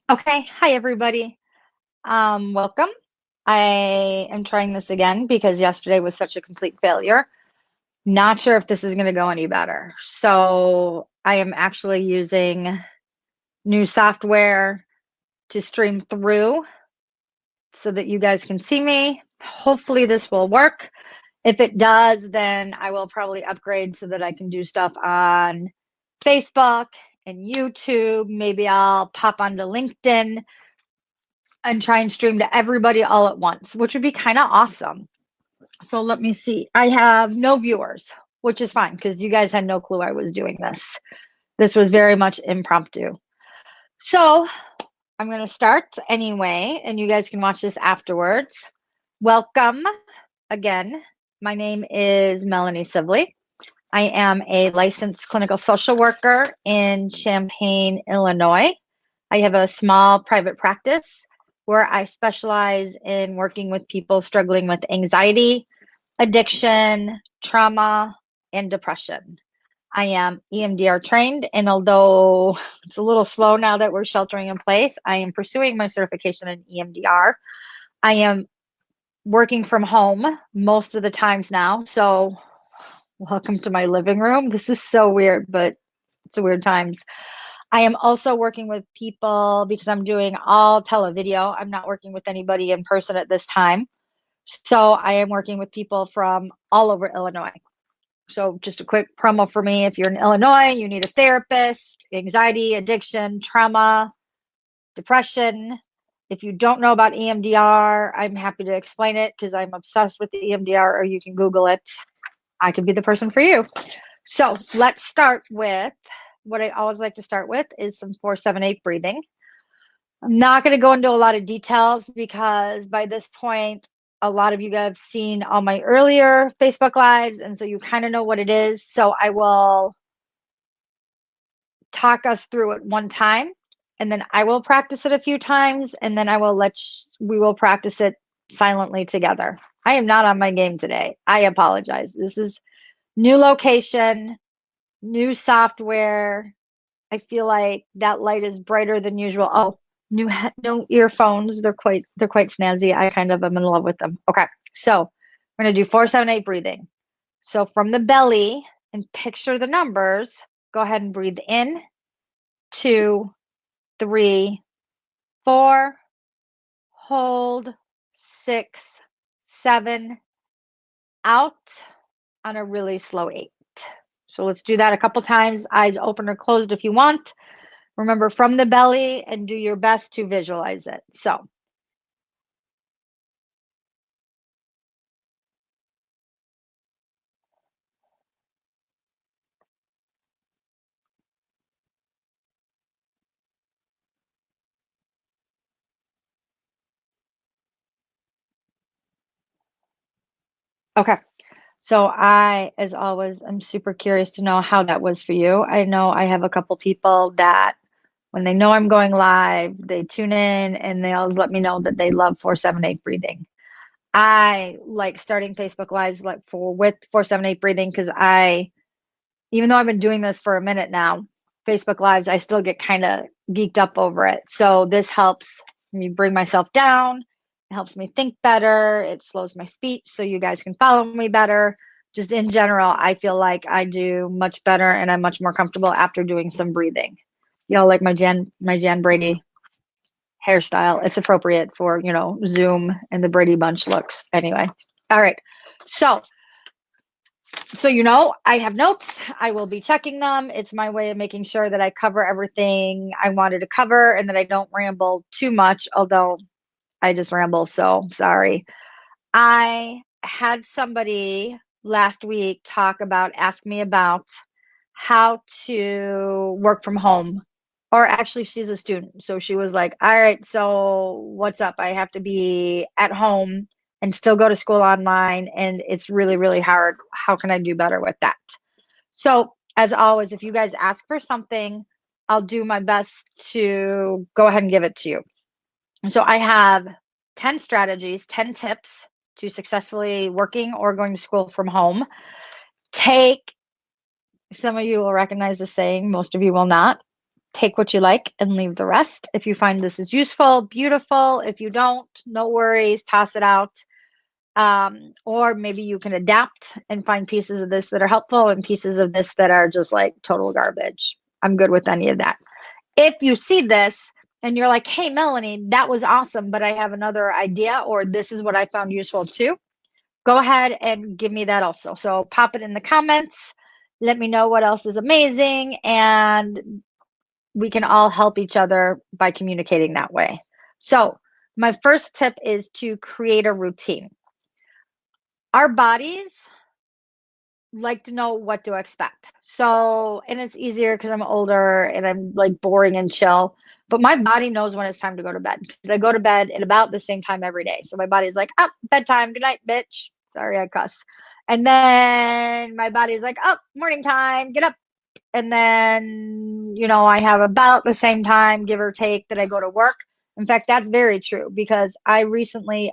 Okay, hi everybody. Welcome. I am trying this again because yesterday was such a complete failure. Not sure if this is going to go any better. So I am actually using new software to stream through so that you guys can see me. Hopefully this will work. If it does, then I will probably upgrade so that I can do stuff on Facebook and YouTube. Maybe I'll pop onto LinkedIn and try and stream to everybody all at once, which would be kind of awesome. So let me see. I have no viewers, which is fine because you guys had no clue I was doing this. This was very much impromptu. So I'm going to start anyway, and you guys can watch this afterwards. Welcome again. My name is Melanie Sibley. I am a licensed clinical social worker in Champaign, Illinois. I have a small private practice where I specialize in working with people struggling with anxiety, addiction, trauma, and depression. I am EMDR trained, and although it's a little slow now that we're sheltering in place, I am pursuing my certification in EMDR. I am working from home most of the times now, so welcome to my living room. This is so weird, but it's a weird times. I am also working with people because I'm doing all televideo. I'm not working with anybody in person at this time. So I am working with people from all over Illinois. So just a quick promo for me. If you're in Illinois, you need a therapist, anxiety, addiction, trauma, depression. If you don't know about EMDR, I'm happy to explain it because I'm obsessed with the EMDR, or you can Google it. I could be the person for you. So let's start with what I always like to start with is some 4-7-8 breathing. I'm not going to go into a lot of details because by this point, a lot of you guys have seen all my earlier Facebook Lives, and so you kind of know what it is. So I will talk us through it one time, and then I will practice it a few times, and then we will practice it silently together. I am not on my game today. I apologize. This is new location, new software. I feel like that light is brighter than usual. Oh, new earphones. They're quite snazzy. I kind of am in love with them. Okay, so we're gonna do 4-7-8 breathing. So from the belly and picture the numbers. Go ahead and breathe in 2, 3, 4. Hold 6, 7. Out on a really slow 8. So let's do that a couple times. Eyes open or closed if you want. Remember from the belly and do your best to visualize it. So, okay. So as always, I'm super curious to know how that was for you. I know I have a couple people that when they know I'm going live, they tune in and they always let me know that they love 4-7-8 breathing. I like starting Facebook Lives with 4-7-8 breathing because even though I've been doing this for a minute now, Facebook Lives, I still get kind of geeked up over it. So this helps me bring myself down. It helps me think better. It slows my speech so you guys can follow me better. Just in general, I feel like I do much better and I'm much more comfortable after doing some breathing. Like my Jan Brady hairstyle. It's appropriate for, Zoom and the Brady Bunch looks. Anyway. All right. So I have notes. I will be checking them. It's my way of making sure that I cover everything I wanted to cover and that I don't ramble too much, although I just ramble, so sorry. I had somebody last week ask me about how to work from home. Or actually, she's a student. So she was like, all right, so what's up? I have to be at home and still go to school online, and it's really, really hard. How can I do better with that? So, as always, if you guys ask for something, I'll do my best to go ahead and give it to you. So, I have 10 strategies, 10 tips to successfully working or going to school from home. Some of you will recognize the saying, most of you will not. take what you like and leave the rest. If you find this is useful, beautiful. If you don't, no worries, toss it out. Or maybe you can adapt and find pieces of this that are helpful and pieces of this that are just like total garbage. I'm good with any of that. If you see this and you're like, hey, Melanie, that was awesome, but I have another idea, or this is what I found useful too, go ahead and give me that also. So pop it in the comments. Let me know what else is amazing, and we can all help each other by communicating that way. So my first tip is to create a routine. Our bodies like to know what to expect. So, and it's easier because I'm older and I'm like boring and chill. But my body knows when it's time to go to bed, because I go to bed at about the same time every day. So my body's like, up, bedtime, good night, bitch. Sorry, I cuss. And then my body's like, up, morning time, get up. And then, I have about the same time, give or take, that I go to work. In fact, that's very true, because I recently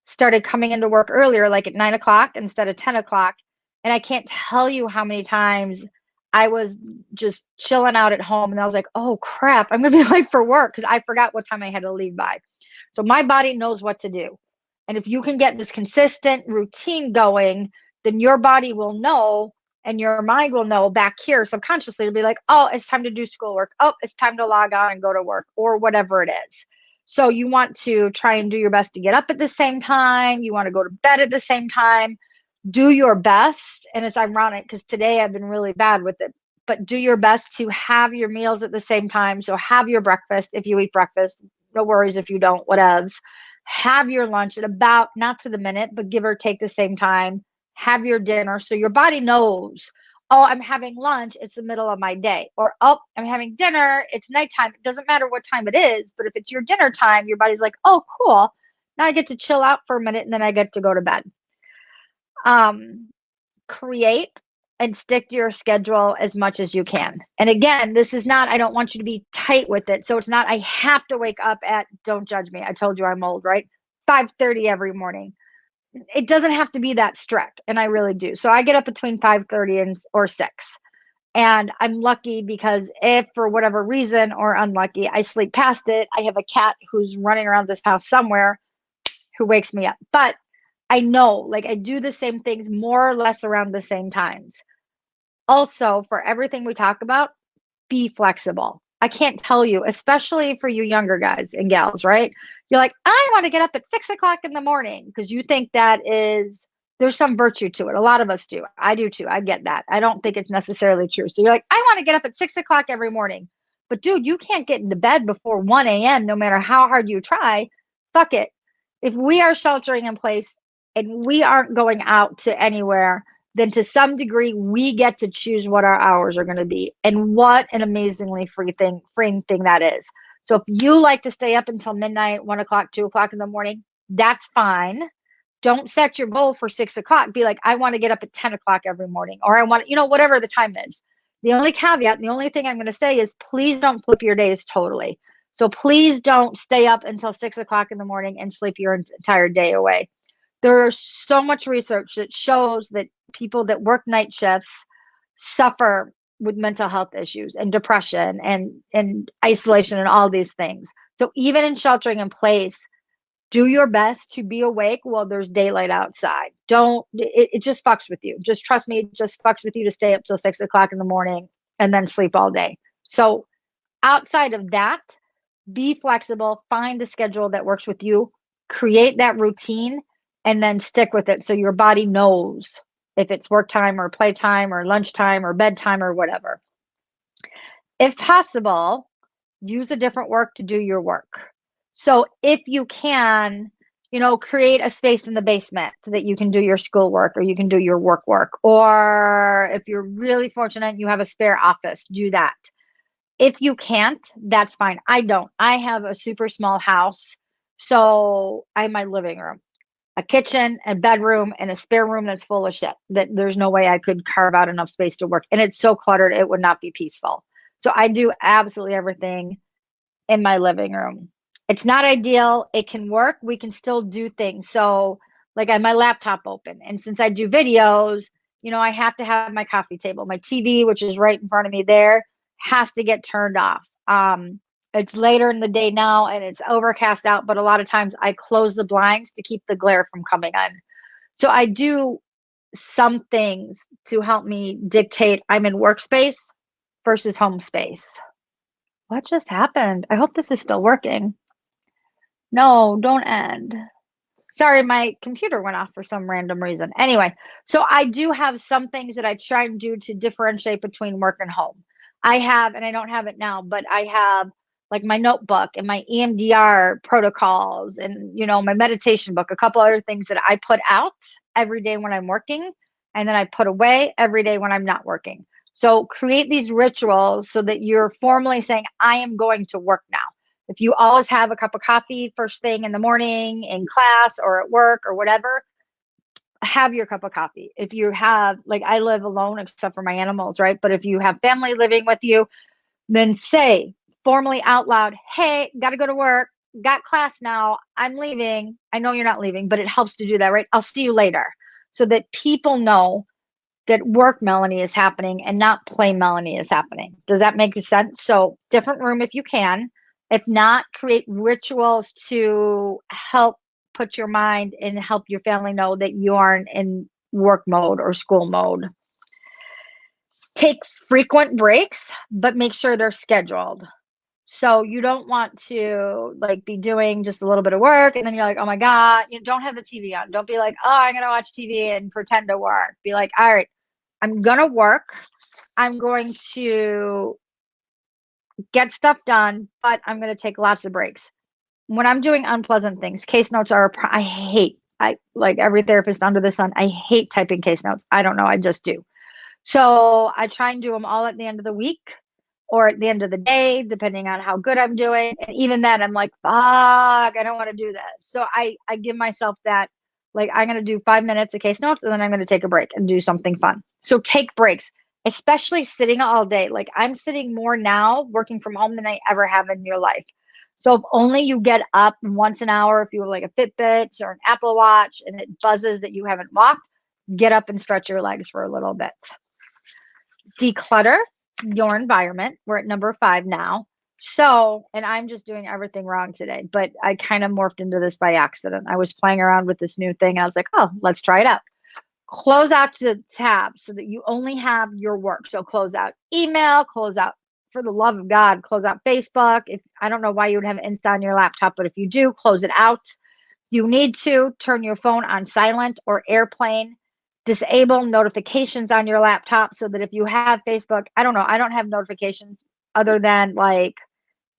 started coming into work earlier, like at 9 o'clock instead of 10 o'clock. And I can't tell you how many times I was just chilling out at home and I was like, oh crap, I'm going to be late for work because I forgot what time I had to leave by. So my body knows what to do. And if you can get this consistent routine going, then your body will know and your mind will know back here subconsciously to be like, oh, it's time to do schoolwork. Oh, it's time to log on and go to work, or whatever it is. So you want to try and do your best to get up at the same time. You want to go to bed at the same time. Do your best. And it's ironic because today I've been really bad with it, but do your best to have your meals at the same time. So have your breakfast if you eat breakfast. No worries if you don't, whatevs. Have your lunch at about, not to the minute, but give or take the same time. Have your dinner so your body knows, oh, I'm having lunch, it's the middle of my day. Or, oh, I'm having dinner, it's nighttime. It doesn't matter what time it is, but if it's your dinner time, your body's like, oh, cool. Now I get to chill out for a minute and then I get to go to bed. Create and stick to your schedule as much as you can. And again, this is not, I don't want you to be tight with it. So it's not, I have to wake up at, don't judge me, I told you I'm old, right? 5:30 every morning. It doesn't have to be that strict, and I really do. So I get up between 5:30 and or 6. And I'm lucky because if for whatever reason, or unlucky, I sleep past it, I have a cat who's running around this house somewhere who wakes me up. But I know, like, I do the same things more or less around the same times. Also, for everything we talk about, be flexible. I can't tell you, especially for you younger guys and gals, right? You're like, I want to get up at 6 o'clock in the morning because you think that is, there's some virtue to it. A lot of us do. I do too. I get that. I don't think it's necessarily true. So you're like, I want to get up at 6 o'clock every morning. But dude, you can't get into bed before 1 a.m. no matter how hard you try. Fuck it. If we are sheltering in place and we aren't going out to anywhere, then to some degree we get to choose what our hours are going to be. And what an amazingly freeing thing that is. So if you like to stay up until midnight, 1 o'clock, 2 o'clock in the morning, that's fine. Don't set your goal for 6 o'clock. Be like, I want to get up at 10 o'clock every morning, or I want, whatever the time is. The only caveat, the only thing I'm going to say is please don't flip your days totally. So please don't stay up until 6 o'clock in the morning and sleep your entire day away. There's so much research that shows that people that work night shifts suffer with mental health issues and depression and isolation and all these things. So even in sheltering in place, do your best to be awake while there's daylight outside. It just fucks with you. Just trust me, it just fucks with you to stay up till 6 o'clock in the morning and then sleep all day. So outside of that, be flexible, find a schedule that works with you, create that routine, and then stick with it so your body knows if it's work time or playtime or lunchtime or bedtime or whatever. If possible, use a different work to do your work. So if you can, create a space in the basement so that you can do your schoolwork or you can do your work. Or if you're really fortunate and you have a spare office, do that. If you can't, that's fine. I don't. I have a super small house. So I have my living room, a kitchen, a bedroom, and a spare room that's full of shit that there's no way I could carve out enough space to work. And it's so cluttered, it would not be peaceful. So I do absolutely everything in my living room. It's not ideal. It can work. We can still do things. So like I have my laptop open. And since I do videos, I have to have my coffee table, my TV, which is right in front of me there, has to get turned off. It's later in the day now and it's overcast out, but a lot of times I close the blinds to keep the glare from coming in. So I do some things to help me dictate I'm in workspace versus home space. What just happened? I hope this is still working. No, don't end. Sorry, my computer went off for some random reason. Anyway, so I do have some things that I try and do to differentiate between work and home. I have, and I don't have it now, but I have like my notebook and my EMDR protocols and, my meditation book, a couple other things that I put out every day when I'm working, and then I put away every day when I'm not working. So create these rituals so that you're formally saying, I am going to work now. If you always have a cup of coffee first thing in the morning in class or at work or whatever, have your cup of coffee. If you have, like, I live alone except for my animals, right? But if you have family living with you, then say formally out loud, hey, got to go to work, got class now, I'm leaving. I know you're not leaving, but it helps to do that, right? I'll see you later, so that people know that work Melanie is happening and not play Melanie is happening. Does that make sense? So different room if you can. If not, create rituals to help put your mind and help your family know that you aren't in work mode or school mode. Take frequent breaks, but make sure they're scheduled. So you don't want to like be doing just a little bit of work and then you're like, oh my God, don't have the TV on. Don't be like, oh, I'm going to watch TV and pretend to work. Be like, all right, I'm going to work. I'm going to get stuff done, but I'm going to take lots of breaks. When I'm doing unpleasant things, case notes are, I like every therapist under the sun, I hate typing case notes. I don't know. I just do. So I try and do them all at the end of the week or at the end of the day, depending on how good I'm doing. And even then I'm like, fuck, I don't want to do this. So I give myself that, like, I'm going to do 5 minutes of case notes and then I'm going to take a break and do something fun. So take breaks, especially sitting all day. Like, I'm sitting more now working from home than I ever have in your life. So if only you get up once an hour, if you have like a Fitbit or an Apple Watch and it buzzes that you haven't walked, get up and stretch your legs for a little bit. Declutter your environment. We're at number 5 now. So, and I'm just doing everything wrong today, but I kind of morphed into this by accident. I was playing around with this new thing. I was like, oh, let's try it out. Close out the tab so that you only have your work. So close out email, close out, for the love of God, close out Facebook. If I don't know why you would have Insta on your laptop, but if you do, close it out. You need to turn your phone on silent or airplane. Disable notifications on your laptop so that if you have Facebook, I don't know, I don't have notifications other than like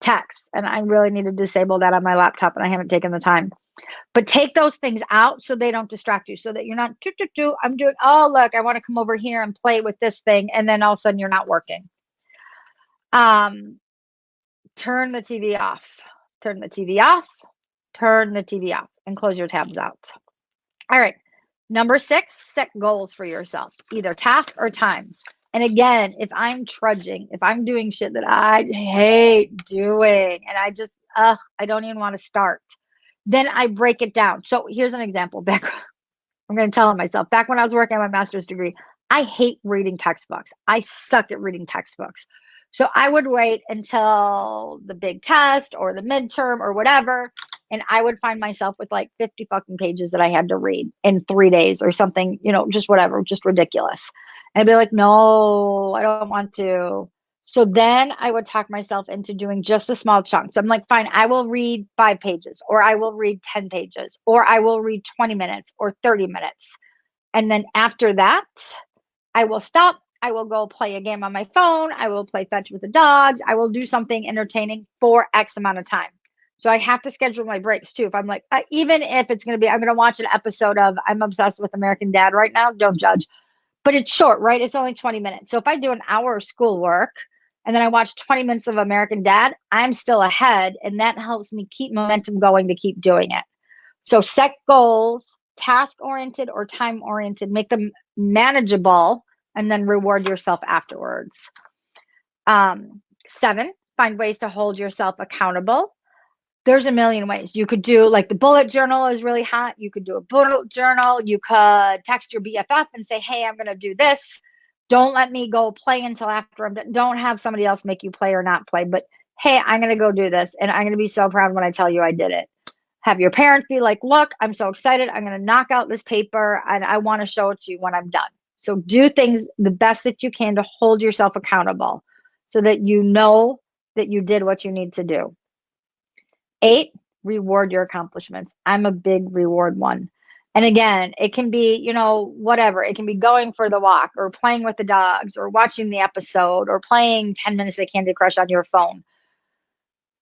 text, and I really need to disable that on my laptop, and I haven't taken the time. But take those things out so they don't distract you, so that you're not, I'm doing, oh, look, I want to come over here and play with this thing, and then all of a sudden you're not working. Turn the TV off. Turn the TV off. Turn the TV off and close your tabs out. All right. Number 6, set goals for yourself, either task or time. And again, if I'm trudging, if I'm doing shit that I hate doing and I just, I don't even want to start, then I break it down. So here's an example. I'm going to tell myself, back when I was working on my master's degree, I hate reading textbooks. I suck at reading textbooks. So I would wait until the big test or the midterm or whatever, and I would find myself with like 50 fucking pages that I had to read in 3 days or something, just whatever, just ridiculous. And I'd be like, no, I don't want to. So then I would talk myself into doing just a small chunk. So I'm like, fine, I will read 5 pages, or I will read 10 pages, or I will read 20 minutes or 30 minutes. And then after that, I will stop. I will go play a game on my phone. I will play fetch with the dogs. I will do something entertaining for X amount of time. So I have to schedule my breaks too. If I'm like, even if it's going to be, I'm going to watch an episode of, I'm obsessed with American Dad right now. Don't judge. But it's short, right? It's only 20 minutes. So if I do an hour of schoolwork and then I watch 20 minutes of American Dad, I'm still ahead. And that helps me keep momentum going to keep doing it. So set goals, task-oriented or time-oriented, make them manageable, and then reward yourself afterwards. 7, find ways to hold yourself accountable. There's a million ways. You could do, like, the bullet journal is really hot. You could do a bullet journal. You could text your BFF and say, hey, I'm going to do this. Don't let me go play until after I'm done. Don't have somebody else make you play or not play. But hey, I'm going to go do this. And I'm going to be so proud when I tell you I did it. Have your parents be like, look, I'm so excited. I'm going to knock out this paper and I want to show it to you when I'm done. So do things the best that you can to hold yourself accountable so that you know that you did what you need to do. 8, reward your accomplishments. I'm a big reward one. And again, it can be, whatever. It can be going for the walk or playing with the dogs or watching the episode or playing 10 minutes of Candy Crush on your phone.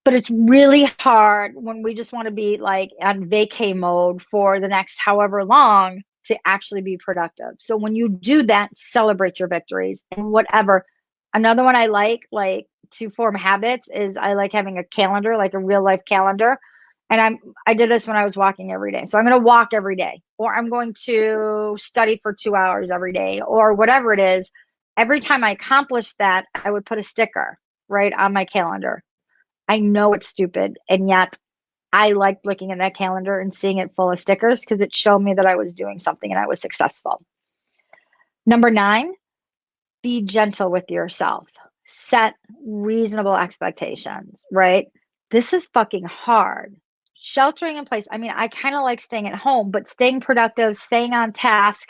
But it's really hard when we just want to be like on vacay mode for the next however long to actually be productive. So when you do that, celebrate your victories and whatever. Another one I like to form habits is I like having a calendar, like a real life calendar. And I did this when I was walking every day. So I'm going to walk every day, or I'm going to study for 2 hours every day, or whatever it is. Every time I accomplished that, I would put a sticker right on my calendar. I know it's stupid, and yet I liked looking at that calendar and seeing it full of stickers because it showed me that I was doing something and I was successful. Number 9, be gentle with yourself. Set reasonable expectations, right? This is fucking hard. Sheltering in place. I mean, I kind of like staying at home, but staying productive, staying on task,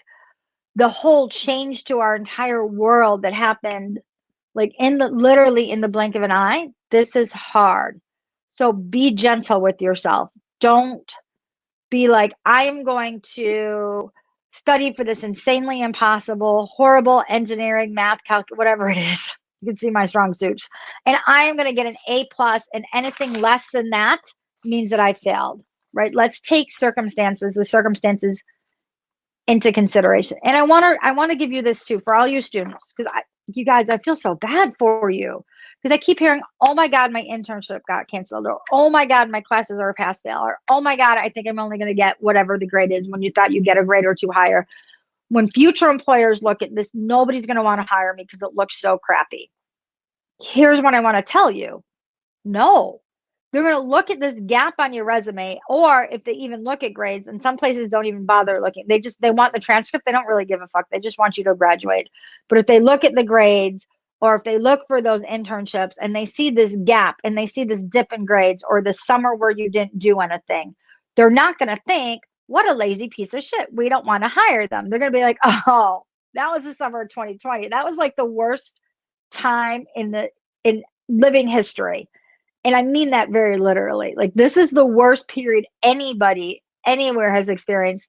the whole change to our entire world that happened like literally in the blink of an eye, this is hard. So be gentle with yourself. Don't be like, I am going to study for this insanely impossible, horrible engineering, math, whatever it is. You can see my strong suits. And I am going to get an A plus, and anything less than that means that I failed, right? Let's take the circumstances into consideration. And I want to give you this too for all you students, because you guys, I feel so bad for you because I keep hearing, oh my God, my internship got canceled, or oh my God, my classes are a pass fail, or oh my God, I think I'm only going to get whatever the grade is when you thought you'd get a grade or two higher. When future employers look at this, nobody's going to want to hire me because it looks so crappy. Here's what I want to tell you. No, they're going to look at this gap on your resume, or if they even look at grades, and some places don't even bother looking. They want the transcript. They don't really give a fuck. They just want you to graduate. But if they look at the grades, or if they look for those internships and they see this gap and they see this dip in grades or the summer where you didn't do anything, they're not going to think, what a lazy piece of shit. We don't want to hire them. They're going to be like, oh, that was the summer of 2020. That was like the worst time in living history. And I mean that very literally. Like, this is the worst period anybody anywhere has experienced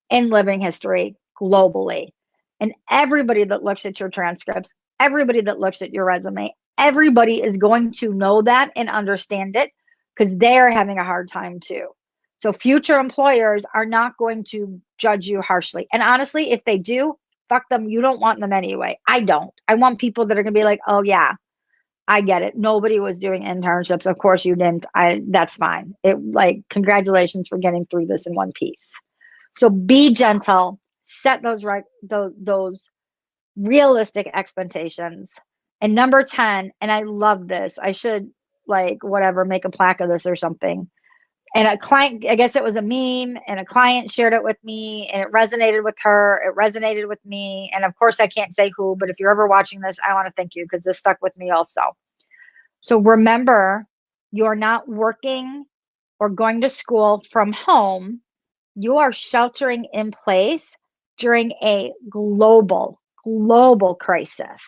in living history globally. And everybody that looks at your transcripts, everybody that looks at your resume, everybody is going to know that and understand it because they're having a hard time too. So future employers are not going to judge you harshly. And honestly, if they do, fuck them. You don't want them anyway. I don't. I want people that are going to be like, oh yeah, I get it. Nobody was doing internships. Of course you didn't. That's fine. Congratulations for getting through this in one piece. So be gentle, set those realistic expectations. And number 10, and I love this. I should make a plaque of this or something. And a client, I guess it was a meme, and a client shared it with me, and it resonated with her. It resonated with me. And of course I can't say who, but if you're ever watching this, I want to thank you because this stuck with me also. So remember, you're not working or going to school from home. You are sheltering in place during a global crisis.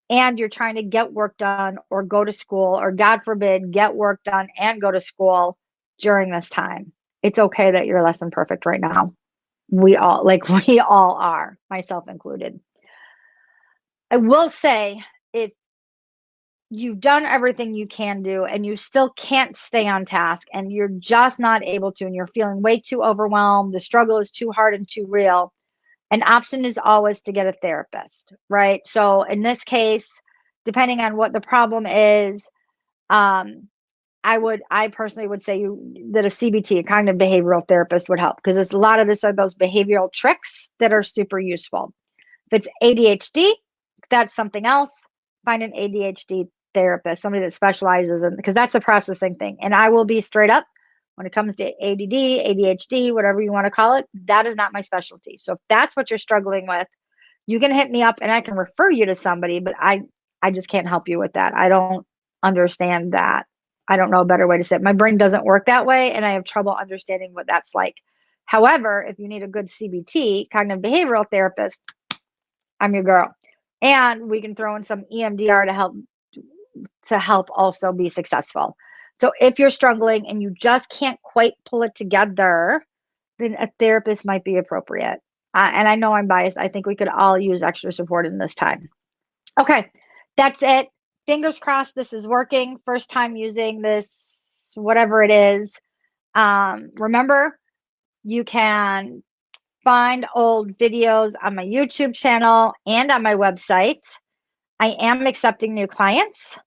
And you're trying to get work done or go to school, or God forbid, get work done and go to school during this time. It's okay that you're less than perfect right now. We all are, myself included. I will say, if you've done everything you can do and you still can't stay on task and you're just not able to, and you're feeling way too overwhelmed, the struggle is too hard and too real, an option is always to get a therapist, right? So in this case, depending on what the problem is, I personally would say that a CBT, a cognitive behavioral therapist, would help, because a lot of this are those behavioral tricks that are super useful. If it's ADHD, that's something else. Find an ADHD therapist, somebody that specializes in, because that's a processing thing. And I will be straight up, when it comes to ADD, ADHD, whatever you want to call it, that is not my specialty. So if that's what you're struggling with, You can hit me up and I can refer you to somebody, but I just can't help you with that. I don't understand that. I don't know a better way to say it. My brain doesn't work that way, and I have trouble understanding what that's like. However, if you need a good CBT, cognitive behavioral therapist, I'm your girl. And we can throw in some EMDR to help also be successful. So if you're struggling and you just can't quite pull it together, then a therapist might be appropriate. And I know I'm biased. I think we could all use extra support in this time. Okay, that's it. Fingers crossed this is working. First time using this, whatever it is. Remember, you can find old videos on my YouTube channel and on my website. I am accepting new clients.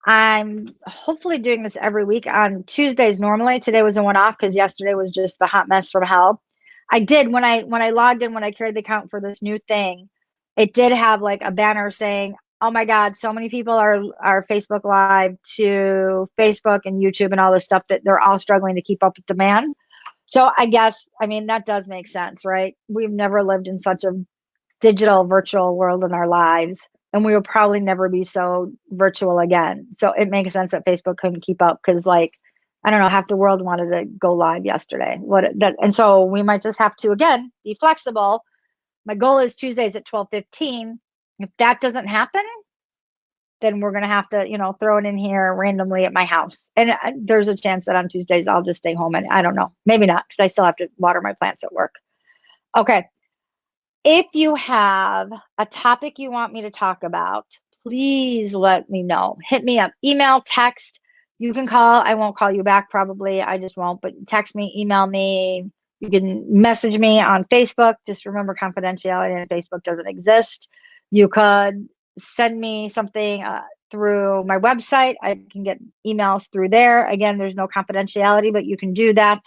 I'm hopefully doing this every week on Tuesdays normally. Today was a one-off because yesterday was just the hot mess from hell. I did when I logged in, when I created the account for this new thing, it did have like a banner saying, "Oh my God, so many people are Facebook Live to Facebook and YouTube and all this stuff that they're all struggling to keep up with demand." So I guess, I mean, that does make sense, right? We've never lived in such a digital virtual world in our lives, and we will probably never be so virtual again. So it makes sense that Facebook couldn't keep up because, like, I don't know, half the world wanted to go live yesterday. And so we might just have to again be flexible. My goal is Tuesdays at 12:15. If that doesn't happen, then we're gonna have to, throw it in here randomly at my house. And there's a chance that on Tuesdays I'll just stay home, and I don't know, maybe not, because I still have to water my plants at work. Okay. If you have a topic you want me to talk about, please let me know. Hit me up, email, text. You can call. I won't call you back probably. I just won't, but text me, email me. You can message me on Facebook. Just remember, confidentiality on Facebook doesn't exist. You could send me something through my website. I can get emails through there. Again, there's no confidentiality, but you can do that.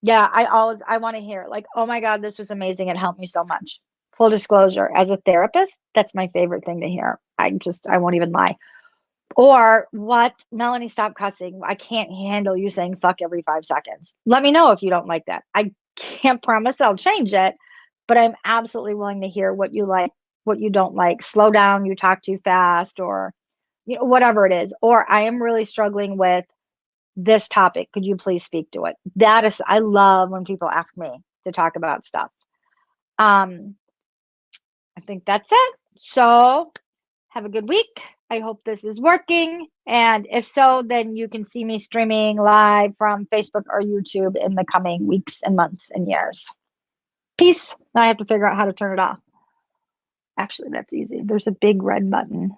Yeah, I want to hear like, "Oh my God, this was amazing. It helped me so much." Full disclosure, as a therapist, that's my favorite thing to hear. I won't even lie. Or, "What? Melanie, stop cussing. I can't handle you saying fuck every 5 seconds." Let me know if you don't like that. I can't promise I'll change it, but I'm absolutely willing to hear what you like, what you don't like. Slow down, you talk too fast, or whatever it is. Or, "I am really struggling with this topic. Could you please speak to it?" I love when people ask me to talk about stuff. I think that's it. So have a good week. I hope this is working. And if so, then you can see me streaming live from Facebook or YouTube in the coming weeks and months and years. Peace. Now I have to figure out how to turn it off. Actually, that's easy. There's a big red button.